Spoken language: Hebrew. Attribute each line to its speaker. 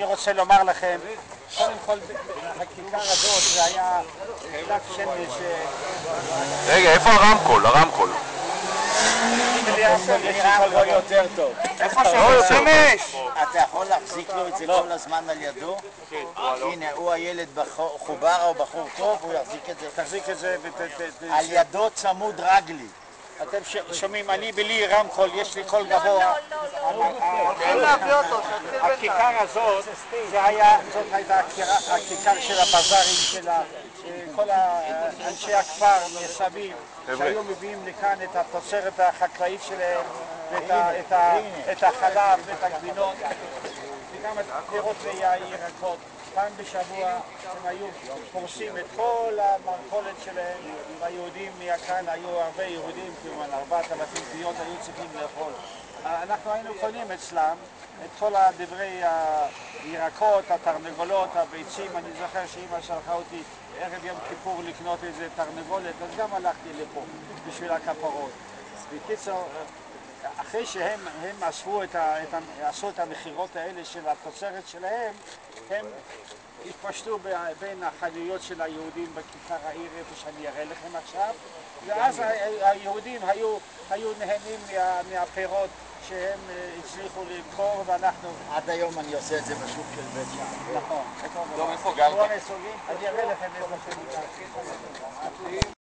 Speaker 1: אני רוצה לומר לכם, קודם כל, הכיכר הזאת זה היה שלב שמש.
Speaker 2: רגע, איפה הרמקול? הרמקול.
Speaker 1: זה נראה הרבה יותר טוב.
Speaker 2: איפה שמש?
Speaker 3: אתה יכול להחזיק לו את זה כל הזמן על ידו? הנה, הוא הילד חובר או בחור טוב, הוא יחזיק את זה.
Speaker 1: תחזיק את זה
Speaker 3: על ידו צמוד רגלי.
Speaker 1: אתם שומעים, אני בלי רמקול, יש לי קול גבוה. הכיכר הזאת, זאת הייתה הכיכר של הבזארים של כל אנשי הכפר מסביב, שהיו מביאים לכאן את התוצרת החקלאית שלהם, את החלב ואת הגבינות, וגם את הפירות והירקות. פעם בשבוע הם היו פורסים את כל המרכולת שלהם, והיהודים מכאן היו הרבה יהודים, כמובן 4,000 פיות היו צריכים לאכול. אנחנו היינו קונים אצלם את כל הדברי הירקות, התרנגולות, הביצים. אני זוכר שאמא שלחה אותי ערב יום כיפור לקנות איזה תרנגולת, אז גם הלכתי לפה בשביל הכפרות. בקיצור, אחרי שהם עשו את המחירות האלה של התוצרת שלהם, הם התפשטו בין החנויות של היהודים בכיכר העיר, איפה שאני אראה לכם עכשיו, ואז היהודים היו נהנים מהפירות שהם הצליחו למכור, ואנחנו...
Speaker 3: עד היום אני עושה את זה בשוק של בית שם.
Speaker 1: נכון.
Speaker 2: טוב, איפה גרת?
Speaker 1: אני אראה לכם איפה שאני גר.